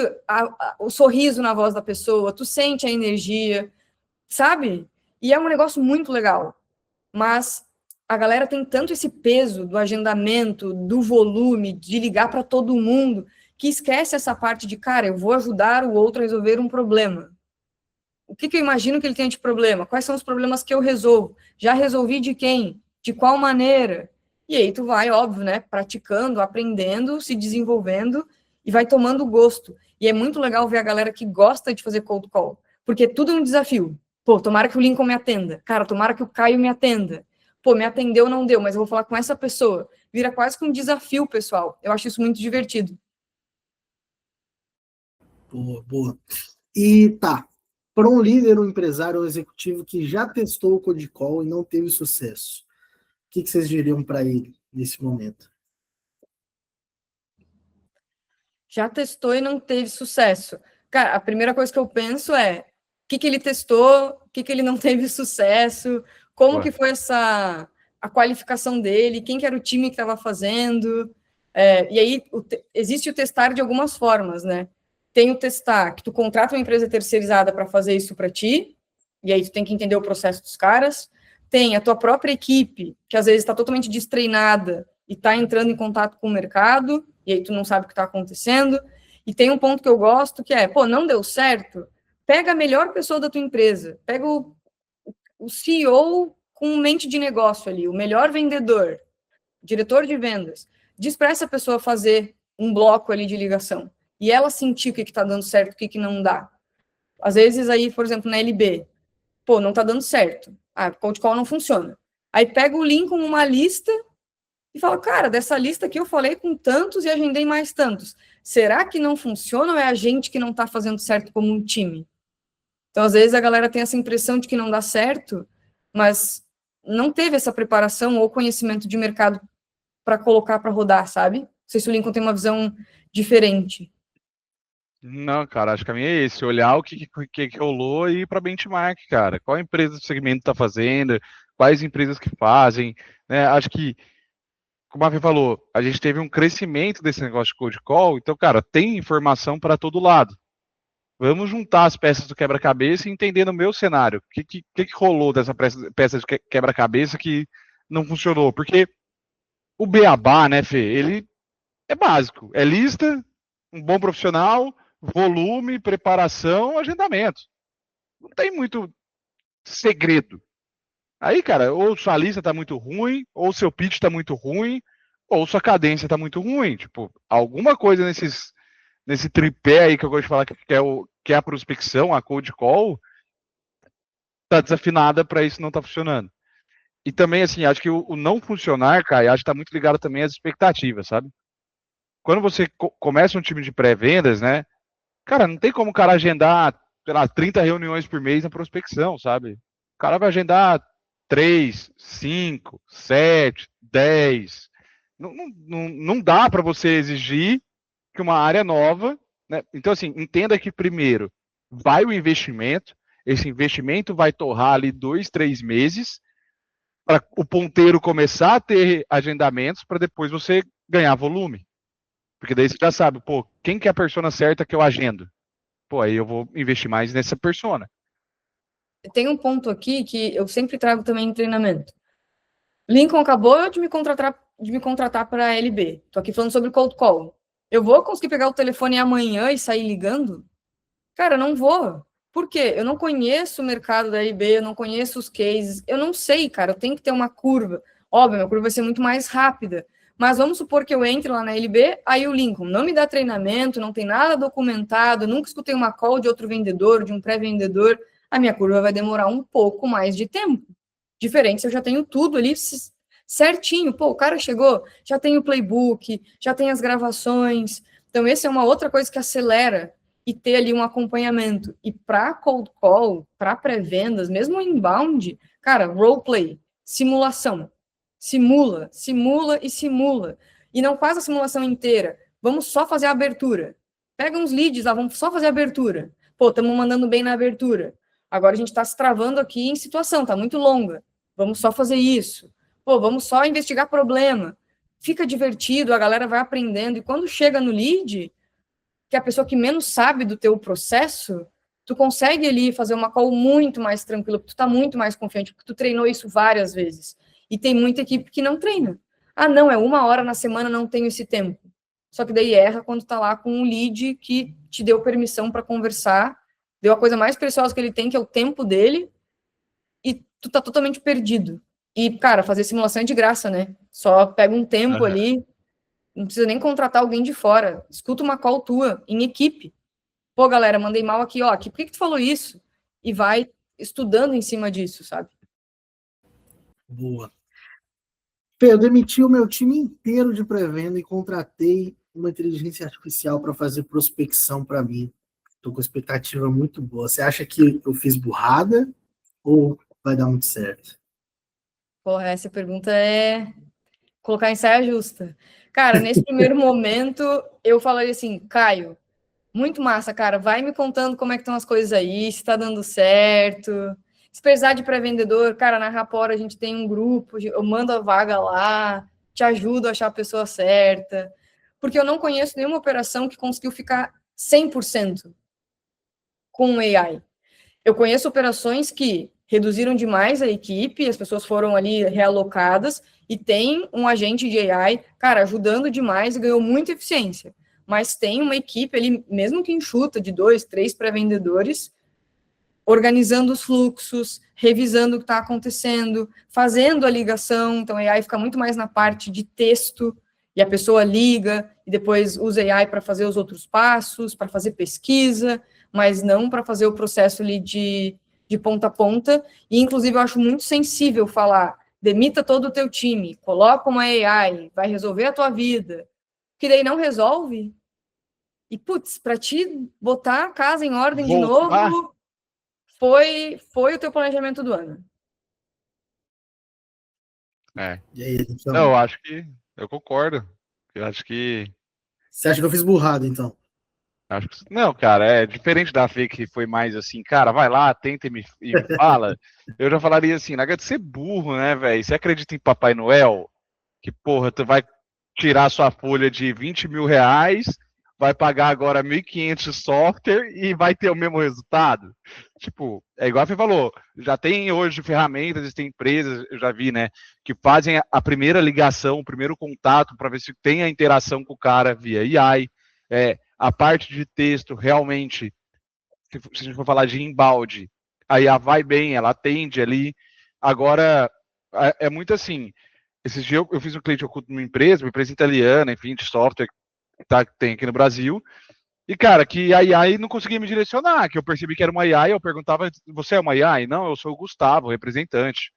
o sorriso na voz da pessoa, tu sente a energia, sabe? E é um negócio muito legal. Mas a galera tem tanto esse peso do agendamento, do volume, de ligar para todo mundo, que esquece essa parte de, cara, eu vou ajudar o outro a resolver um problema. O que eu imagino que ele tenha de problema? Quais são os problemas que eu resolvo? Já resolvi de quem? De qual maneira? E aí tu vai, óbvio, né, praticando, aprendendo, se desenvolvendo e vai tomando gosto. E é muito legal ver a galera que gosta de fazer cold call, porque tudo é um desafio. Pô, tomara que o Lincoln me atenda. Cara, tomara que o Caio me atenda. Pô, me atendeu, não deu, mas eu vou falar com essa pessoa. Vira quase que um desafio, pessoal. Eu acho isso muito divertido. Boa, boa. E tá, para um líder, um empresário, um executivo que já testou o Cold Call e não teve sucesso, o que vocês diriam para ele nesse momento? Já testou e não teve sucesso. Cara, a primeira coisa que eu penso é o que ele testou, o que ele não teve sucesso, como que foi a qualificação dele, quem que era o time que estava fazendo. E aí existe o testar de algumas formas, né? Tem o testar que tu contrata uma empresa terceirizada para fazer isso para ti, e aí tu tem que entender o processo dos caras. Tem a tua própria equipe, que às vezes está totalmente destreinada e está entrando em contato com o mercado, e aí tu não sabe o que está acontecendo. E tem um ponto que eu gosto, que é, pô, não deu certo, pega a melhor pessoa da tua empresa, pega o CEO com mente de negócio ali, o melhor vendedor, diretor de vendas, diz para essa pessoa fazer um bloco ali de ligação, e ela sentir o que está dando certo, o que não dá. Às vezes aí, por exemplo, na LB, pô, não está dando certo, cold call não funciona. Aí pega o link com uma lista e fala, cara, dessa lista aqui eu falei com tantos e agendei mais tantos. Será que não funciona ou é a gente que não está fazendo certo como um time? Então, às vezes, a galera tem essa impressão de que não dá certo, mas não teve essa preparação ou conhecimento de mercado para colocar para rodar, sabe? Não sei se o Lincoln tem uma visão diferente. Não, cara, acho que a minha é esse, olhar o que rolou e ir para benchmark, cara. Qual empresa do segmento está fazendo, quais empresas que fazem, né? Acho que, como a Fê falou, a gente teve um crescimento desse negócio de cold call, então, cara, tem informação para todo lado. Vamos juntar as peças do quebra-cabeça e entender no meu cenário o que rolou dessa peça de quebra-cabeça que não funcionou. Porque o beabá, né, Fê, ele é básico. É lista, um bom profissional, volume, preparação, agendamento. Não tem muito segredo. Aí, cara, ou sua lista tá muito ruim, ou seu pitch tá muito ruim, ou sua cadência tá muito ruim. Tipo, alguma coisa nesse tripé aí que eu gosto de falar que é a prospecção, a cold call, tá desafinada para isso não tá funcionando. E também, assim, acho que o não funcionar, cara, acho que tá muito ligado também às expectativas, sabe? Quando você começa um time de pré-vendas, né? Cara, não tem como o cara agendar, sei lá, 30 reuniões por mês na prospecção, sabe? O cara vai agendar 3, 5, 7, 10. Não dá para você exigir que uma área nova, né? Então, assim, entenda que primeiro vai o investimento, esse investimento vai torrar ali 2, 3 meses para o ponteiro começar a ter agendamentos para depois você ganhar volume. Porque daí você já sabe, pô, quem que é a persona certa que eu agendo? Pô, aí eu vou investir mais nessa persona. Tem um ponto aqui que eu sempre trago também em treinamento. Lincoln acabou de me contratar para a LB. Tô aqui falando sobre cold call. Eu vou conseguir pegar o telefone amanhã e sair ligando? Cara, não vou. Por quê? Eu não conheço o mercado da LB, eu não conheço os cases, eu não sei, cara, eu tenho que ter uma curva. Óbvio, minha curva vai ser muito mais rápida. Mas vamos supor que eu entre lá na LB, aí o Lincoln não me dá treinamento, não tem nada documentado, nunca escutei uma call de outro vendedor, de um pré-vendedor, a minha curva vai demorar um pouco mais de tempo. Diferente se eu já tenho tudo ali certinho. Pô, o cara chegou, já tem o playbook, já tem as gravações. Então, essa é uma outra coisa que acelera e ter ali um acompanhamento. E para cold call, para pré-vendas, mesmo inbound, cara, roleplay, simulação. Simula, simula e simula. E não faz a simulação inteira. Vamos só fazer a abertura. Pega uns leads lá, vamos só fazer a abertura. Pô, estamos mandando bem na abertura. Agora a gente está se travando aqui em situação, está muito longa. Vamos só fazer isso. Pô, vamos só investigar problema. Fica divertido, a galera vai aprendendo. E quando chega no lead, que é a pessoa que menos sabe do teu processo, tu consegue ali fazer uma call muito mais tranquila, porque tu tá muito mais confiante, porque tu treinou isso várias vezes. E tem muita equipe que não treina. Ah, não, é 1 hora na semana, não tenho esse tempo. Só que daí erra quando tá lá com um lead que te deu permissão para conversar, deu a coisa mais preciosa que ele tem, que é o tempo dele, e tu tá totalmente perdido. E, cara, fazer simulação é de graça, né? Só pega um tempo ali, não precisa nem contratar alguém de fora. Escuta uma call tua, em equipe. Pô, galera, mandei mal aqui, ó. Por que tu falou isso? E vai estudando em cima disso, sabe? Boa. Fê, eu demiti o meu time inteiro de pré-venda e contratei uma inteligência artificial para fazer prospecção para mim. Estou com expectativa muito boa. Você acha que eu fiz burrada ou vai dar muito certo? Porra, essa pergunta é colocar em saia justa. Cara, nesse primeiro momento, eu falaria assim, Caio, muito massa, cara, vai me contando como é que estão as coisas aí, se tá dando certo. Se precisar de pré-vendedor, cara, na Rapor a gente tem um grupo, eu mando a vaga lá, te ajudo a achar a pessoa certa. Porque eu não conheço nenhuma operação que conseguiu ficar 100% com AI. Eu conheço operações que reduziram demais a equipe, as pessoas foram ali realocadas e tem um agente de AI, cara, ajudando demais e ganhou muita eficiência. Mas tem uma equipe ali, mesmo que enxuta, de 2, 3 pré-vendedores, organizando os fluxos, revisando o que está acontecendo, fazendo a ligação. Então, a AI fica muito mais na parte de texto, e a pessoa liga, e depois usa AI para fazer os outros passos, para fazer pesquisa, mas não para fazer o processo ali de ponta a ponta. E, inclusive, eu acho muito sensível falar, demita todo o teu time, coloca uma AI, vai resolver a tua vida, que daí não resolve. E, putz, para ti botar a casa em ordem de novo, foi o teu planejamento do ano. É. E aí, então, Não, eu acho que eu concordo. Eu acho que você acha que eu fiz burrada, então? não, cara, é diferente da Fê que foi mais assim, cara, vai lá, tenta e me fala. Eu já falaria assim, larga de ser burro, né, velho? Você acredita em Papai Noel? Que, porra, tu vai tirar sua folha de 20 mil reais, vai pagar agora 1.500 software e vai ter o mesmo resultado? Tipo, é igual a Fê falou, já tem hoje ferramentas, tem empresas, eu já vi, né, que fazem a primeira ligação, o primeiro contato para ver se tem a interação com o cara via AI. A parte de texto, realmente, se a gente for falar de inbound, a IA vai bem, ela atende ali. Agora, é muito assim, esses dias eu fiz um cliente oculto numa empresa italiana, enfim, de software que tem aqui no Brasil, e, cara, que a AI não conseguia me direcionar, que eu percebi que era uma AI, eu perguntava, você é uma AI? Não, eu sou o Gustavo, representante.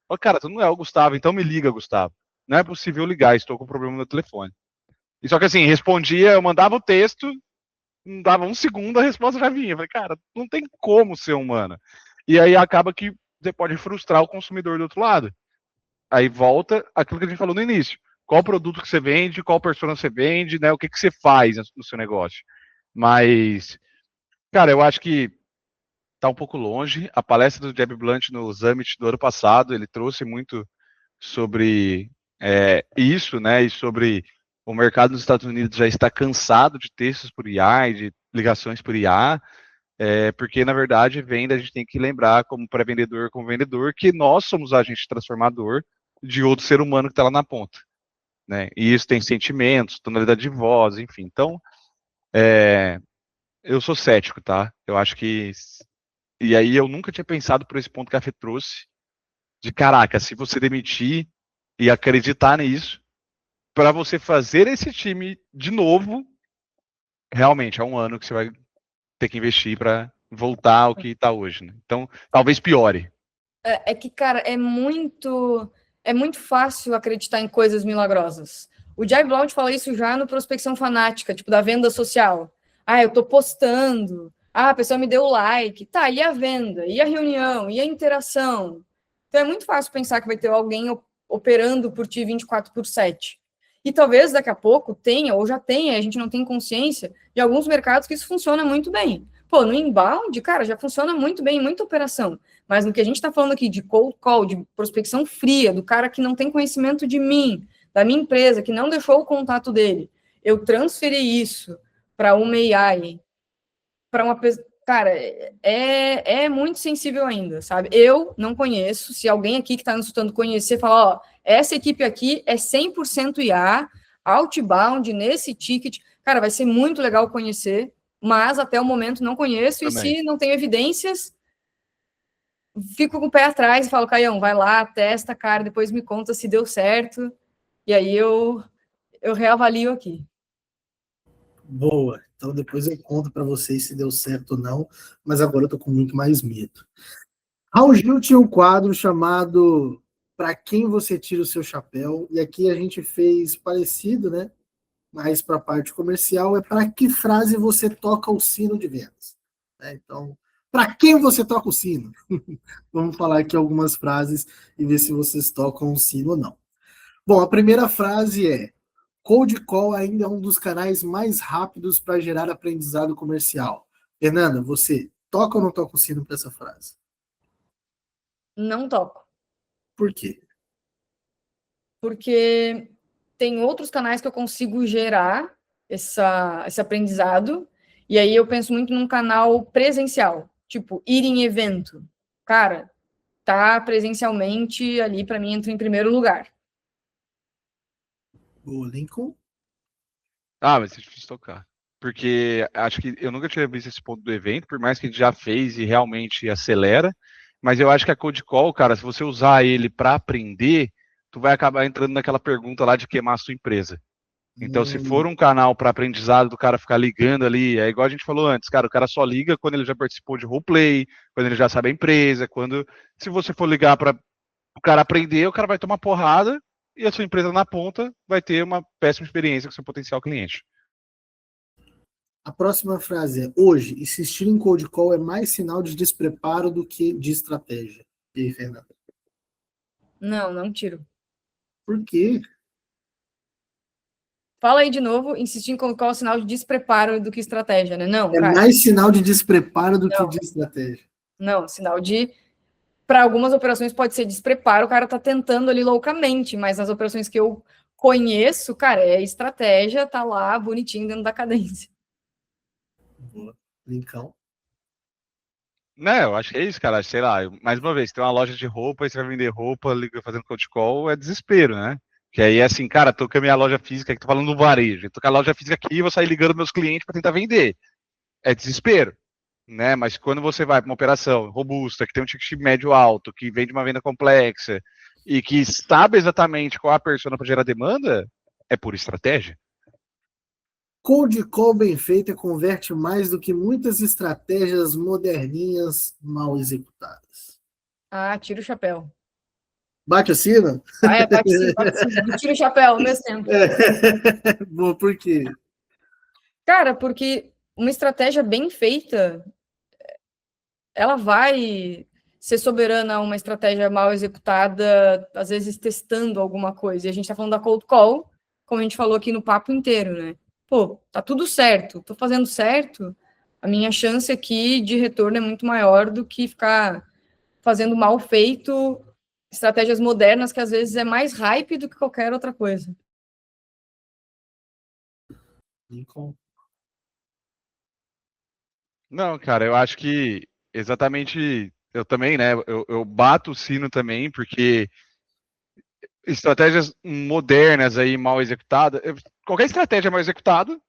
Fala, cara, tu não é o Gustavo, então me liga, Gustavo. Não é possível ligar, estou com problema no meu telefone. E só que assim, respondia, eu mandava o texto, não dava um segundo, a resposta já vinha. Eu falei, cara, não tem como ser humana. E aí acaba que você pode frustrar o consumidor do outro lado. Aí volta aquilo que a gente falou no início. Qual produto que você vende, qual persona você vende, né? O que você faz no seu negócio. Mas, cara, eu acho que tá um pouco longe. A palestra do Jeb Blunt no Summit do ano passado, ele trouxe muito sobre isso, né? E sobre o mercado nos Estados Unidos já está cansado de textos por IA e de ligações por IA, porque, na verdade, venda a gente tem que lembrar, como pré-vendedor, como vendedor, que nós somos agente transformador de outro ser humano que está lá na ponta. Né? E isso tem sentimentos, tonalidade de voz, enfim. Então, eu sou cético, tá? Eu acho que. E aí eu nunca tinha pensado por esse ponto que a Fê trouxe, de caraca, se você demitir e acreditar nisso, para você fazer esse time de novo, realmente é um ano que você vai ter que investir para voltar ao que está hoje. Né? Então, talvez piore. É que, cara, é muito fácil acreditar em coisas milagrosas. O Jay Blount fala isso já no Prospecção Fanática, tipo, da venda social. Ah, eu tô postando. Ah, a pessoa me deu like. Tá, e a venda? E a reunião? E a interação? Então é muito fácil pensar que vai ter alguém operando por ti 24/7. E talvez daqui a pouco tenha, ou já tenha, a gente não tem consciência, de alguns mercados que isso funciona muito bem. Pô, no inbound, cara, já funciona muito bem, muita operação. Mas no que a gente está falando aqui de cold call, de prospecção fria, do cara que não tem conhecimento de mim, da minha empresa, que não deixou o contato dele, eu transferi isso para uma AI, para uma pessoa. Cara, é muito sensível ainda, sabe? Eu não conheço. Se alguém aqui que está nos escutando conhecer, falar, ó, essa equipe aqui é 100% IA, outbound, nesse ticket, cara, vai ser muito legal conhecer, mas até o momento não conheço, também. E se não tenho evidências, fico com o pé atrás e falo, Caião, vai lá, testa, cara, depois me conta se deu certo, e aí eu reavalio aqui. Boa. Então depois eu conto para vocês se deu certo ou não, mas agora eu tô com muito mais medo. Raul Gil tinha um quadro chamado Para Quem Você Tira o Seu Chapéu, e aqui a gente fez parecido, né? Mas para a parte comercial é para que frase você toca o sino de vendas. Então, para quem você toca o sino? Vamos falar aqui algumas frases e ver se vocês tocam o sino ou não. Bom, a primeira frase é: Cold Call ainda é um dos canais mais rápidos para gerar aprendizado comercial. Fernanda, você toca ou não toca o sino para essa frase? Não toco. Por quê? Porque tem outros canais que eu consigo gerar esse aprendizado, e aí eu penso muito num canal presencial, tipo, ir em evento. Cara, tá presencialmente ali, para mim, entra em primeiro lugar. O Lincoln? Mas é difícil tocar. Porque acho que eu nunca tinha visto esse ponto do evento, por mais que a gente já fez e realmente acelera, mas eu acho que a Cold Call, cara, se você usar ele para aprender, tu vai acabar entrando naquela pergunta lá de queimar a sua empresa. Então, se for um canal para aprendizado do cara ficar ligando ali, é igual a gente falou antes, cara, o cara só liga quando ele já participou de roleplay, quando ele já sabe a empresa, se você for ligar para o cara aprender, o cara vai tomar porrada e a sua empresa na ponta vai ter uma péssima experiência com seu potencial cliente. A próxima frase é: hoje, insistir em cold call é mais sinal de despreparo do que de estratégia. E aí, Fernanda? Não tiro. Por quê? Fala aí de novo, insistir em colocar o sinal de despreparo do que estratégia, né? Não, é cara. Mais sinal de despreparo do que de estratégia. Não, sinal de... Para algumas operações pode ser despreparo, o cara tá tentando ali loucamente, mas nas operações que eu conheço, cara, é estratégia, tá lá bonitinho dentro da cadência. Boa. Lincão. Né, eu acho que é isso, cara. Sei lá, mais uma vez, tem uma loja de roupa e você vai vender roupa fazendo cold call, é desespero, né? Que aí é assim, cara, tô com a minha loja física, que tô falando do varejo, tô com a loja física aqui e vou sair ligando meus clientes para tentar vender. É desespero, né? Mas quando você vai para uma operação robusta, que tem um ticket médio alto, que vende uma venda complexa e que sabe exatamente qual a persona para gerar demanda, é pura estratégia. Cold call bem feita converte mais do que muitas estratégias moderninhas mal executadas. Tira o chapéu. Bate o sino? Bate sim, bate sim. Eu tiro o chapéu ao mesmo tempo. Bom, por quê? Cara, porque uma estratégia bem feita, ela vai ser soberana a uma estratégia mal executada, às vezes testando alguma coisa. E a gente tá falando da cold call, como a gente falou aqui no papo inteiro, né? Pô, tá tudo certo, tô fazendo certo, a minha chance aqui de retorno é muito maior do que ficar fazendo mal feito, estratégias modernas que às vezes é mais hype do que qualquer outra coisa. Não, cara, eu acho que exatamente. Eu também, né? Eu bato o sino também, porque estratégias modernas aí mal executadas, qualquer estratégia mal executada,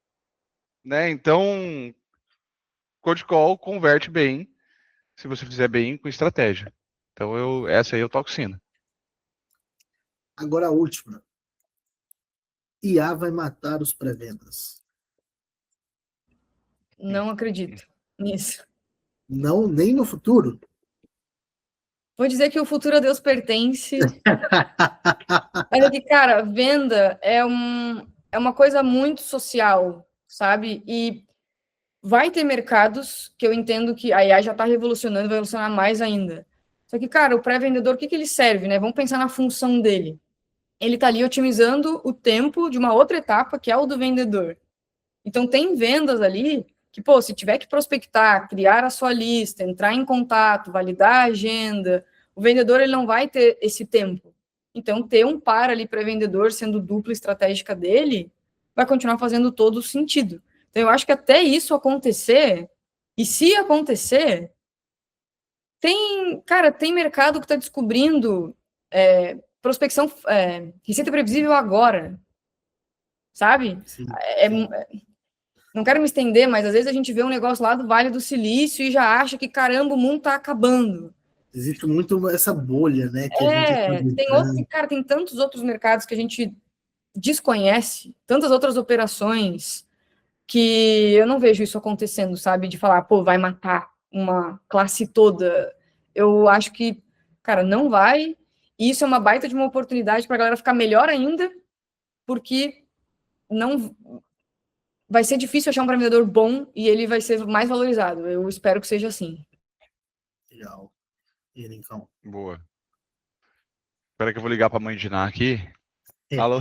né? Então, cold call converte bem se você fizer bem com estratégia. Então, essa aí eu toco sino. Agora a última. IA vai matar os pré-vendas. Não acredito nisso. Não, nem no futuro. Vou dizer que o futuro a Deus pertence. Mas é que, cara, venda é uma coisa muito social, sabe? E vai ter mercados que eu entendo que a IA já está revolucionando, vai revolucionar mais ainda. Só que, cara, o pré-vendedor, o que ele serve, né? Vamos pensar na função dele. Ele está ali otimizando o tempo de uma outra etapa, que é o do vendedor. Então, tem vendas ali que, pô, se tiver que prospectar, criar a sua lista, entrar em contato, validar a agenda, o vendedor ele não vai ter esse tempo. Então, ter um par ali para vendedor sendo dupla estratégica dele vai continuar fazendo todo o sentido. Então, eu acho que até isso acontecer, e se acontecer, tem mercado que está descobrindo prospecção, receita previsível agora, sabe? Sim. Não quero me estender, mas às vezes a gente vê um negócio lá do Vale do Silício e já acha que, caramba, o mundo está acabando. Existe muito essa bolha, né? Que a gente tem tantos outros mercados que a gente desconhece, tantas outras operações que eu não vejo isso acontecendo, sabe? De falar, pô, vai matar uma classe toda. Eu acho que, cara, não vai. E isso é uma baita de uma oportunidade para a galera ficar melhor ainda, porque não vai ser difícil achar um vendedor bom e ele vai ser mais valorizado. Eu espero que seja assim. Legal. E aí, Lincão? Boa. Espera que eu vou ligar para a mãe de Ná aqui. Alô?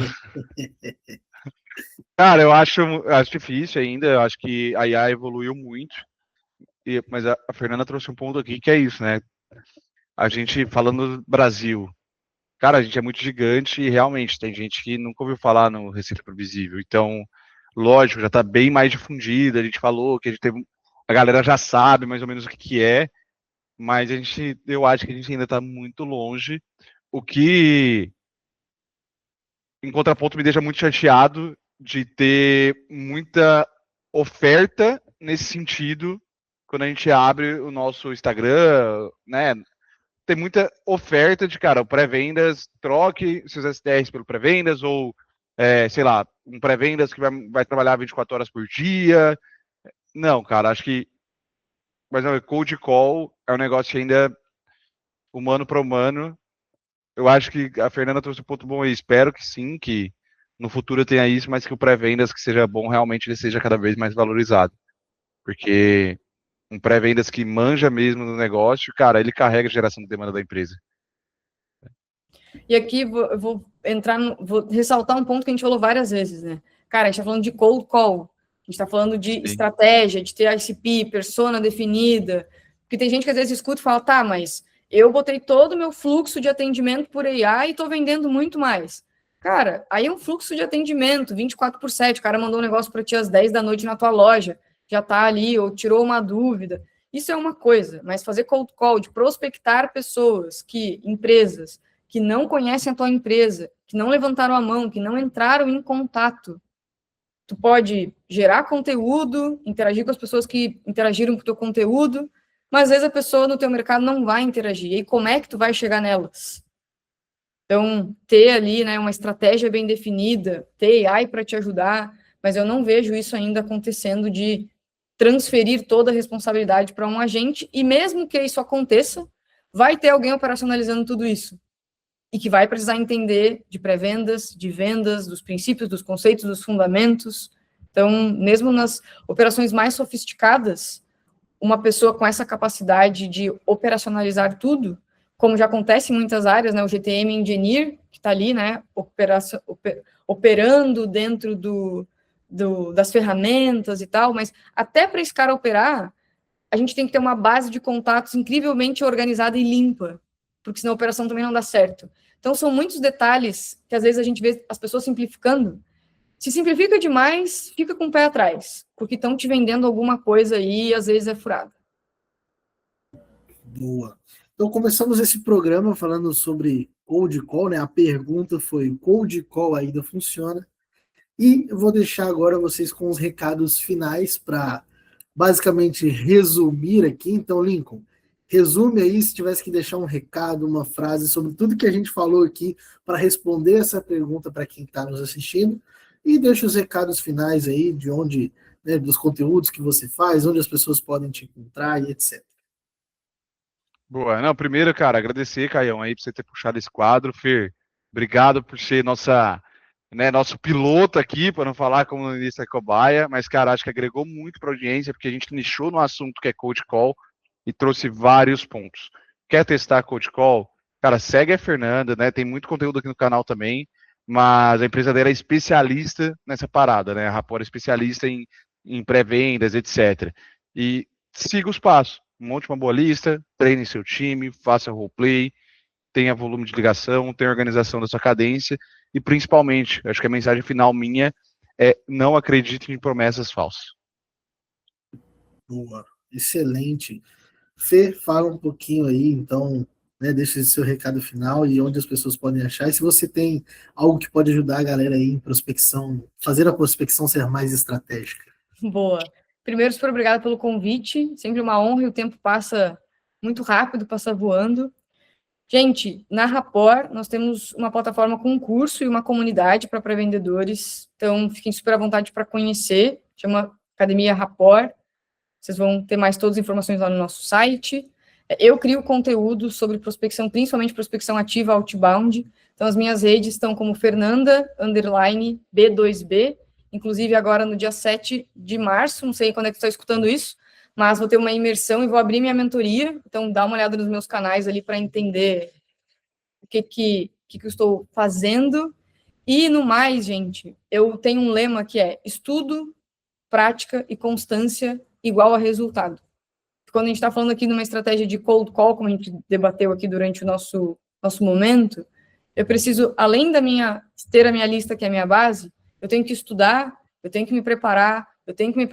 Cara, eu acho difícil ainda. Eu acho que a IA evoluiu muito. Mas a Fernanda trouxe um ponto aqui que é isso, né? A gente, falando do Brasil, cara, a gente é muito gigante e realmente tem gente que nunca ouviu falar no Receita Previsível. Então, lógico, já está bem mais difundido. A gente falou que a galera já sabe mais ou menos o que é, mas eu acho que a gente ainda está muito longe. O que, em contraponto, me deixa muito chateado de ter muita oferta nesse sentido quando a gente abre o nosso Instagram, né? Tem muita oferta de, cara, o pré-vendas, troque seus STRs pelo pré-vendas, ou, sei lá, um pré-vendas que vai trabalhar 24 horas por dia. Não, cara, acho que, mas não, cold call é um negócio ainda humano para humano. Eu acho que a Fernanda trouxe um ponto bom aí. Espero que sim, que no futuro tenha isso, mas que o pré-vendas que seja bom, realmente ele seja cada vez mais valorizado. Porque um pré-vendas que manja mesmo do negócio, cara, ele carrega a geração de demanda da empresa. E aqui eu vou vou ressaltar um ponto que a gente falou várias vezes, né? Cara, a gente está falando de cold call, a gente está falando de estratégia, de ter ICP, persona definida, porque tem gente que às vezes escuta e fala, tá, mas eu botei todo o meu fluxo de atendimento por AI e estou vendendo muito mais. Cara, aí é um fluxo de atendimento, 24/7, o cara mandou um negócio para ti às 10 da noite na tua loja, já está ali, ou tirou uma dúvida. Isso é uma coisa, mas fazer cold call, de prospectar pessoas, empresas, que não conhecem a tua empresa, que não levantaram a mão, que não entraram em contato. Tu pode gerar conteúdo, interagir com as pessoas que interagiram com o teu conteúdo, mas às vezes a pessoa no teu mercado não vai interagir. E como é que tu vai chegar nelas? Então, ter ali, né, uma estratégia bem definida, ter AI para te ajudar, mas eu não vejo isso ainda acontecendo de transferir toda a responsabilidade para um agente, e mesmo que isso aconteça, vai ter alguém operacionalizando tudo isso. e que vai precisar entender de pré-vendas, de vendas, dos princípios, dos conceitos, dos fundamentos. Então, mesmo nas operações mais sofisticadas, uma pessoa com essa capacidade de operacionalizar tudo, como já acontece em muitas áreas, né, o GTM Engineer, que está ali, né, operando dentro das ferramentas e tal, mas até para esse cara operar, a gente tem que ter uma base de contatos incrivelmente organizada e limpa, porque senão a operação também não dá certo. Então, são muitos detalhes que às vezes a gente vê as pessoas simplificando. Se simplifica demais, fica com o pé atrás, porque estão te vendendo alguma coisa aí e às vezes é furada. Boa. Então, começamos esse programa falando sobre Cold Call, né? A pergunta foi: Cold Call ainda funciona? E eu vou deixar agora vocês com os recados finais para basicamente resumir aqui. Então, Lincoln, resume aí, se tivesse que deixar um recado, uma frase sobre tudo que a gente falou aqui para responder essa pergunta para quem está nos assistindo, e deixa os recados finais aí de onde, né, dos conteúdos que você faz, onde as pessoas podem te encontrar e etc. Boa. Não, primeiro, cara, agradecer, Caião, aí, por você ter puxado esse quadro. Fer, obrigado por ser nosso piloto aqui, para não falar como no início é cobaia, mas, cara, acho que agregou muito para a audiência, porque a gente nichou no assunto que é Cold Call e trouxe vários pontos. Quer testar Cold Call? Cara, segue a Fernanda, né? Tem muito conteúdo aqui no canal também, mas a empresa dela é especialista nessa parada, né? A Rapport é especialista em pré-vendas, etc. E siga os passos. Monte uma boa lista, treine seu time, faça roleplay, tenha volume de ligação, tenha organização da sua cadência e, principalmente, acho que a mensagem final minha é: não acredite em promessas falsas. Boa, excelente. Fê, fala um pouquinho aí, então, né, deixa esse seu recado final e onde as pessoas podem achar. E se você tem algo que pode ajudar a galera aí em prospecção, fazer a prospecção ser mais estratégica. Boa. Primeiro, super obrigada pelo convite. Sempre uma honra e o tempo passa muito rápido, passa voando. Gente, na Rapport, nós temos uma plataforma com um curso e uma comunidade para pré-vendedores. Então, fiquem super à vontade para conhecer. Chama Academia Rapport. Vocês vão ter mais todas as informações lá no nosso site. Eu crio conteúdo sobre prospecção, principalmente prospecção ativa outbound. Então, as minhas redes estão como Fernanda_B2B. Inclusive, agora no dia 7 de março, não sei quando é que você está escutando isso, mas vou ter uma imersão e vou abrir minha mentoria. Então, dá uma olhada nos meus canais ali para entender o que eu estou fazendo. E, no mais, gente, eu tenho um lema que é estudo, prática e constância igual a resultado. Quando a gente está falando aqui de uma estratégia de cold call, como a gente debateu aqui durante o nosso momento, eu preciso, além ter a minha lista, que é a minha base, eu tenho que estudar, eu tenho que me preparar, eu tenho que me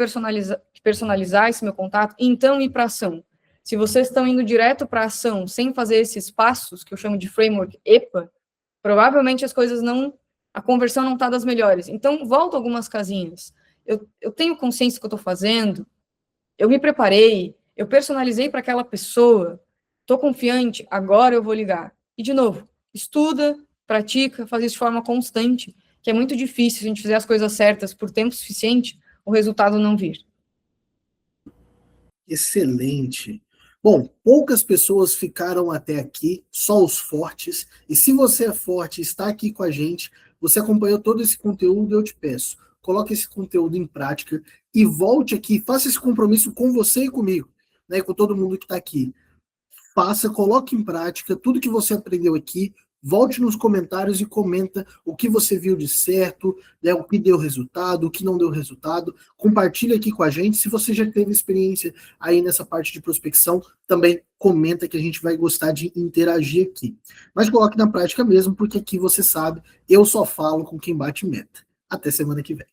personalizar esse meu contato, e então ir para ação. Se vocês estão indo direto para ação, sem fazer esses passos, que eu chamo de framework EPA, provavelmente a conversão não está das melhores. Então, volta algumas casinhas. Eu tenho consciência do que eu estou fazendo, eu me preparei, eu personalizei para aquela pessoa, estou confiante, agora eu vou ligar. E, de novo, estuda, pratica, faz isso de forma constante, que é muito difícil, se a gente fizer as coisas certas por tempo suficiente, o resultado não vir. Excelente. Bom, poucas pessoas ficaram até aqui, só os fortes. E se você é forte e está aqui com a gente, você acompanhou todo esse conteúdo, eu te peço, coloque esse conteúdo em prática e volte aqui, faça esse compromisso com você e comigo, né, com todo mundo que está aqui. Faça, coloque em prática tudo que você aprendeu aqui, volte nos comentários e comenta o que você viu de certo, né, o que deu resultado, o que não deu resultado. Compartilha aqui com a gente. Se você já teve experiência aí nessa parte de prospecção, também comenta que a gente vai gostar de interagir aqui. Mas coloque na prática mesmo, porque aqui você sabe, eu só falo com quem bate meta. Até semana que vem.